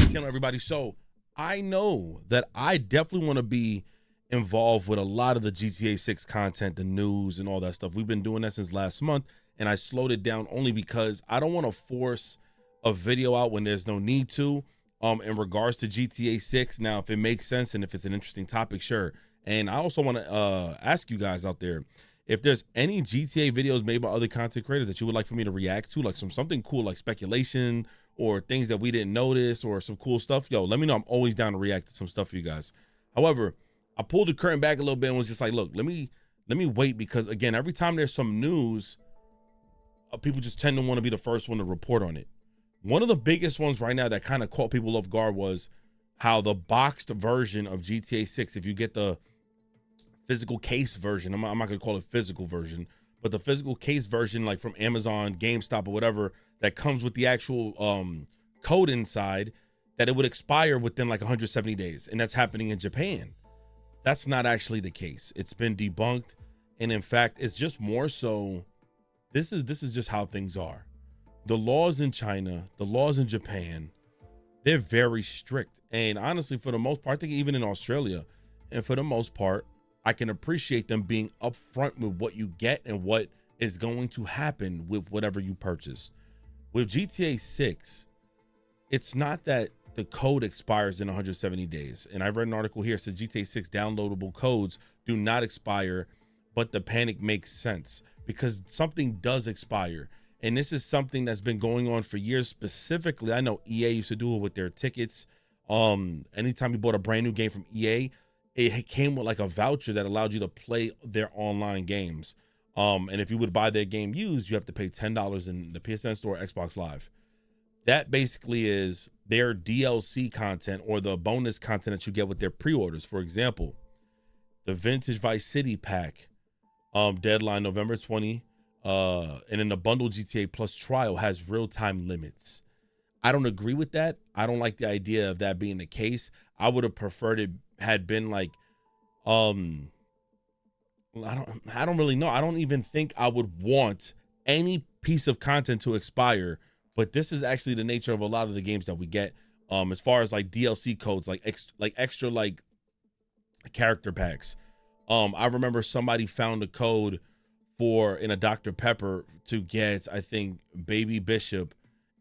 the channel, everybody. So I know that I definitely want to be involved with a lot of the GTA 6 content, the news and all that stuff. We've been doing that since last month, and I slowed it down only because I don't want to force a video out when there's no need to. In regards to GTA 6, now if it makes sense and if it's an interesting topic, sure. And I also want to ask you guys out there, if there's any GTA videos made by other content creators that you would like for me to react to, like something cool, like speculation or things that we didn't notice or some cool stuff, yo, let me know. I'm always down to react to some stuff for you guys. However, I pulled the curtain back a little bit and was just like, look, let me wait, because again, every time there's some news, people just tend to want to be the first one to report on it. One of the biggest ones right now that kind of caught people off guard was how the boxed version of GTA 6, if you get the physical case version, I'm not going to call it physical version, but the physical case version, like from Amazon, GameStop, or whatever, that comes with the actual code inside, that it would expire within like 170 days. And that's happening in Japan. That's not actually the case. It's been debunked. And in fact, it's just more so, this is just how things are. The laws in China, the laws in Japan, they're very strict. And honestly, for the most part, I think even in Australia, and for the most part, I can appreciate them being upfront with what you get and what is going to happen with whatever you purchase. With GTA 6, it's not that the code expires in 170 days. And I read an article here that says GTA 6 downloadable codes do not expire, but the panic makes sense because something does expire. And this is something that's been going on for years. Specifically, I know EA used to do it with their tickets. Anytime you bought a brand new game from EA, it came with like a voucher that allowed you to play their online games. And if you would buy their game used, you have to pay $10 in the PSN store, Xbox Live. That basically is their DLC content or the bonus content that you get with their pre-orders. For example, the Vintage Vice City pack, deadline November 20. And then the bundle GTA Plus trial has real-time limits. I don't agree with that. I don't like the idea of that being the case. I would have preferred it had been like, I don't really know. I don't even think I would want any piece of content to expire, but this is actually the nature of a lot of the games that we get. As far as like DLC codes, like extra like character packs. I remember somebody found a code in a Dr. Pepper to get, I think, Baby Bishop,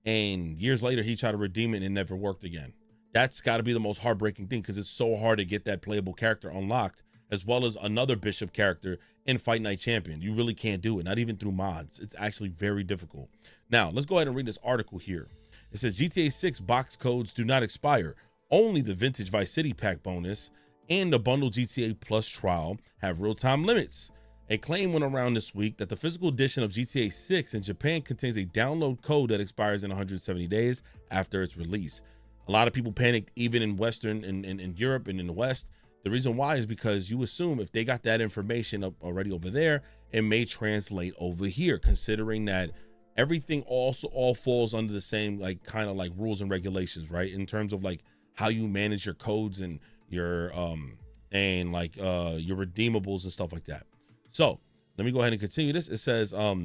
and years later he tried to redeem it and it never worked again. That's got to be the most heartbreaking thing, because it's so hard to get that playable character unlocked, as well as another Bishop character in Fight Night Champion. You really can't do it, not even through mods. It's actually very difficult. Now, let's go ahead and read this article here. It says GTA 6 box codes do not expire. Only the Vintage Vice City pack bonus and the bundle GTA Plus trial have real-time limits. A claim went around this week that the physical edition of GTA 6 in Japan contains a download code that expires in 170 days after its release. A lot of people panicked, even in Western and in Europe and in the West. The reason why is because you assume if they got that information up already over there, it may translate over here, considering that everything also all falls under the same like kind of like rules and regulations, right? In terms of like how you manage your codes and your your redeemables and stuff like that. So let me go ahead and continue this. It says, let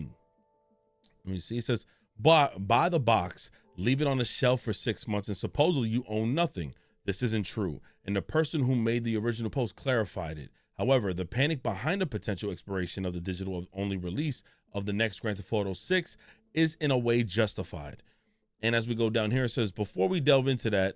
me see. It says, buy the box, leave it on the shelf for 6 months, and supposedly you own nothing. This isn't true. And the person who made the original post clarified it. However, the panic behind the potential expiration of the digital only release of the next Grand Theft Auto 6 is in a way justified. And as we go down here, it says, before we delve into that,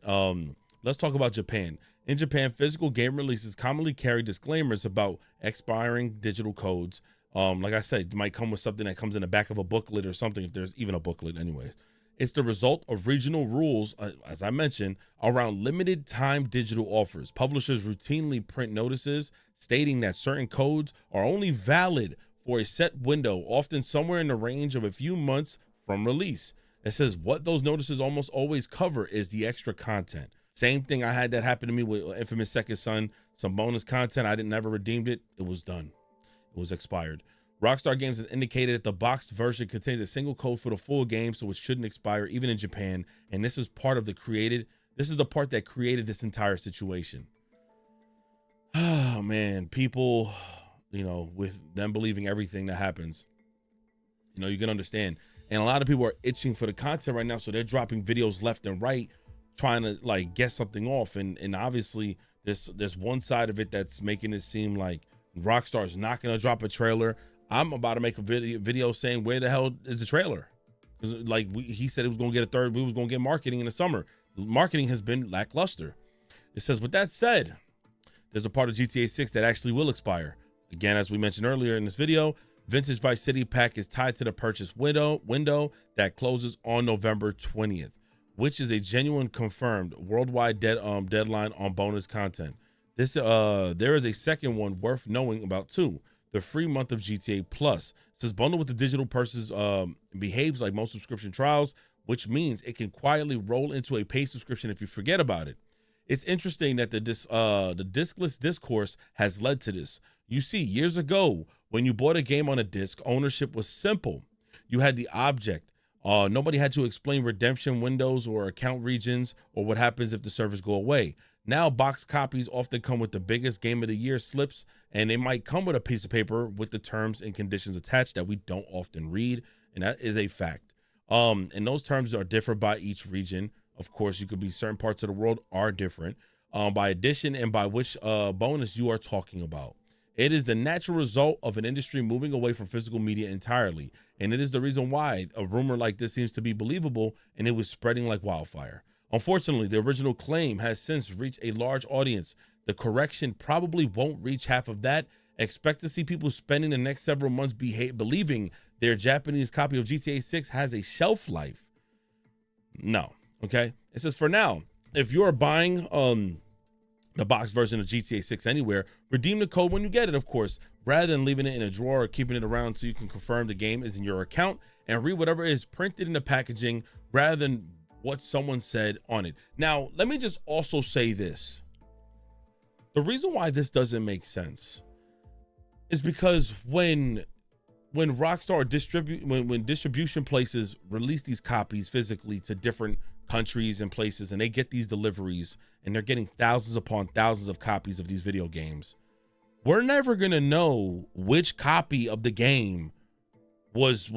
let's talk about Japan. In Japan, physical game releases commonly carry disclaimers about expiring digital codes. Like I said, it might come with something that comes in the back of a booklet or something, if there's even a booklet anyways. It's the result of regional rules, as I mentioned, around limited time digital offers. Publishers routinely print notices stating that certain codes are only valid for a set window, often somewhere in the range of a few months from release. It says what those notices almost always cover is the extra content. Same thing, I had that happen to me with Infamous Second Son. Some bonus content, I never redeemed it. It was done. It was expired. Rockstar Games has indicated that the boxed version contains a single code for the full game, so it shouldn't expire even in Japan. And this is part of the this is the part that created this entire situation. Oh man, people, with them believing everything that happens, you can understand. And a lot of people are itching for the content right now, so they're dropping videos left and right trying to like get something off, and obviously there's one side of it that's making it seem like Rockstar's not gonna drop a trailer. I'm about to make a video saying where the hell is the trailer? Because like he said it was gonna get a third. We was gonna get marketing in the summer. Marketing has been lackluster. It says, with that said, there's a part of GTA 6 that actually will expire. Again, as we mentioned earlier in this video, Vintage Vice City pack is tied to the purchase window that closes on November 20th, which is a genuine confirmed worldwide deadline on bonus content. This there is a second one worth knowing about too. The free month of GTA Plus. It says bundle with the digital purchase behaves like most subscription trials, which means it can quietly roll into a paid subscription if you forget about it. It's interesting that the diskless discourse has led to this. You see, years ago, when you bought a game on a disc, ownership was simple. You had the object. Nobody had to explain redemption windows or account regions or what happens if the servers go away. Now, box copies often come with the biggest game of the year slips, and they might come with a piece of paper with the terms and conditions attached that we don't often read, and that is a fact. And those terms are different by each region. Of course, you could be certain parts of the world are different by addition and by which bonus you are talking about. It is the natural result of an industry moving away from physical media entirely. And it is the reason why a rumor like this seems to be believable, and it was spreading like wildfire. Unfortunately, the original claim has since reached a large audience. The correction probably won't reach half of that. Expect to see people spending the next several months believing their Japanese copy of GTA 6 has a shelf life. No. Okay, it says for now, if you're buying the box version of GTA 6 anywhere, redeem the code when you get it, of course, rather than leaving it in a drawer or keeping it around so you can confirm the game is in your account and read whatever is printed in the packaging rather than what someone said on it. Now, let me just also say this. The reason why this doesn't make sense is because when Rockstar when distribution places release these copies physically to different countries and places, and they get these deliveries and they're getting thousands upon thousands of copies of these video games, we're never gonna know which copy of the game was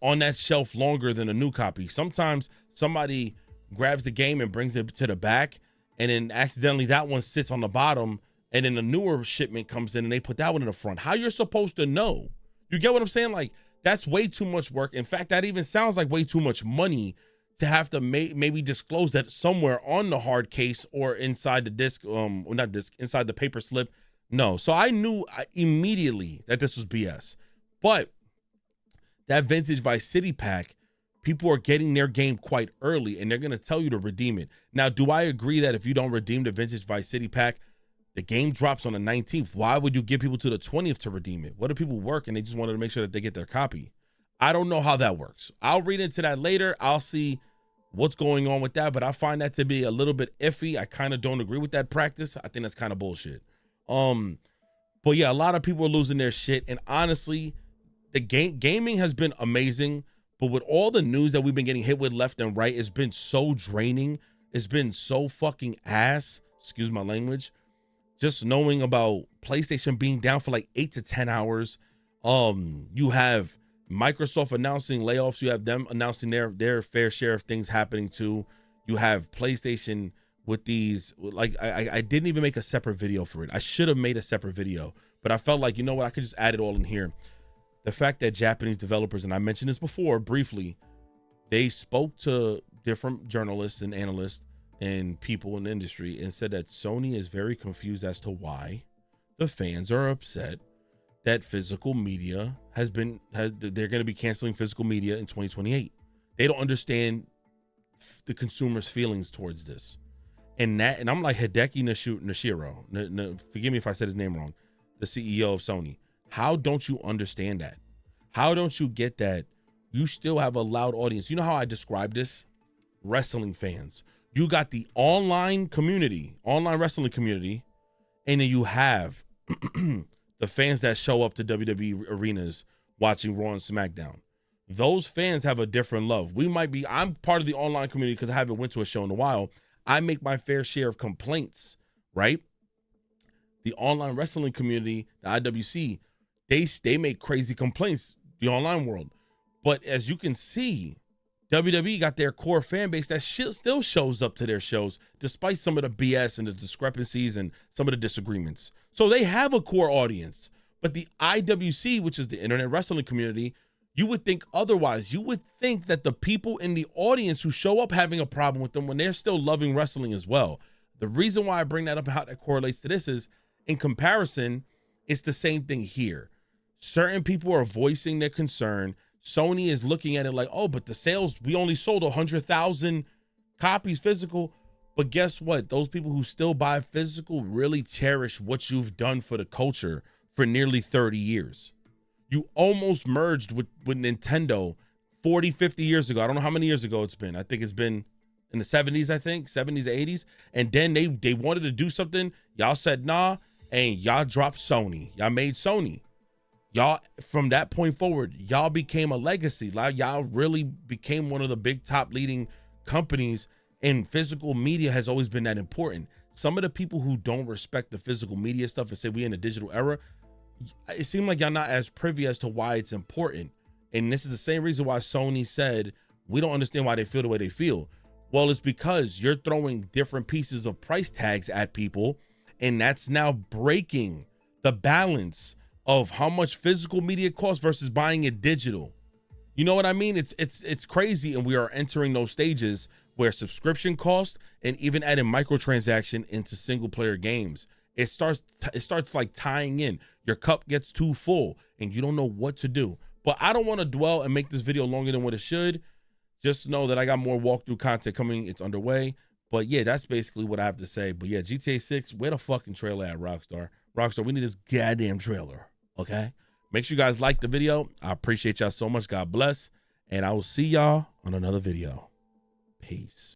on that shelf longer than a new copy. Sometimes somebody grabs the game and brings it to the back, and then accidentally that one sits on the bottom, and then a newer shipment comes in and they put that one in the front. How you're supposed to know? You get what I'm saying? Like, that's way too much work. In fact, that even sounds like way too much money to have to maybe disclose that somewhere on the hard case or inside the disc, well, not disc, inside the paper slip. No. So I knew immediately that this was BS. But that Vintage Vice City pack, people are getting their game quite early, and they're going to tell you to redeem it. Now, do I agree that if you don't redeem the Vintage Vice City pack, the game drops on the 19th? Why would you give people to the 20th to redeem it? What if people work and they just wanted to make sure that they get their copy? I don't know how that works. I'll read into that later. I'll see what's going on with that, but I find that to be a little bit iffy. I kind of don't agree with that practice. I think that's kind of bullshit. But yeah, a lot of people are losing their shit, and honestly, the gaming has been amazing, but with all the news that we've been getting hit with left and right, it's been so draining. It's been so fucking ass, excuse my language, just knowing about PlayStation being down for like 8 to 10 hours. You have Microsoft announcing layoffs. You have them announcing their fair share of things happening too. You have PlayStation with these, like, I didn't even make a separate video for it. I should have made a separate video, but I felt like, you know what, I could just add it all in here. The fact that Japanese developers, and I mentioned this before briefly, they spoke to different journalists and analysts and people in the industry and said that Sony is very confused as to why the fans are upset that physical media they're going to be canceling physical media in 2028. They don't understand the consumer's feelings towards this. And I'm like Hideki Nishiro, forgive me if I said his name wrong, the CEO of Sony. How don't you understand that? How don't you get that you still have a loud audience? You know how I describe this? Wrestling fans. You got the online wrestling community, and then you have the fans that show up to WWE arenas watching Raw and SmackDown. Those fans have a different love. I'm part of the online community because I haven't went to a show in a while. I make my fair share of complaints, right? The online wrestling community, the IWC, they make crazy complaints, the online world. But as you can see, WWE got their core fan base that still shows up to their shows despite some of the BS and the discrepancies and some of the disagreements. So they have a core audience. But the IWC, which is the internet wrestling community, you would think otherwise. You would think that the people in the audience who show up having a problem with them when they're still loving wrestling as well. The reason why I bring that up and how that correlates to this is, in comparison, it's the same thing here. Certain people are voicing their concern. Sony is looking at it like, oh, but the sales, we only sold 100,000 copies physical. But guess what? Those people who still buy physical really cherish what you've done for the culture for nearly 30 years. You almost merged with Nintendo 40, 50 years ago. I don't know how many years ago it's been. I think it's been in the 70s, 70s, 80s. And then they wanted to do something. Y'all said nah, and y'all dropped Sony. Y'all made Sony. Y'all, from that point forward, y'all became a legacy. Like, y'all really became one of the big top leading companies, and physical media has always been that important. Some of the people who don't respect the physical media stuff and say we in a digital era, it seems like y'all not as privy as to why it's important. And this is the same reason why Sony said we don't understand why they feel the way they feel. Well, it's because you're throwing different pieces of price tags at people, and that's now breaking the balance of how much physical media costs versus buying it digital. You know what I mean? It's crazy, and we are entering those stages where subscription cost and even adding microtransaction into single player games, it starts like tying in. Your cup gets too full and you don't know what to do. But I don't want to dwell and make this video longer than what it should. Just know that I got more walkthrough content coming. It's underway. But yeah, that's basically what I have to say. But yeah, GTA 6, where the fucking trailer at, Rockstar? Rockstar, we need this goddamn trailer. Okay, make sure you guys like the video. I appreciate y'all so much. God bless, and I will see y'all on another video. Peace.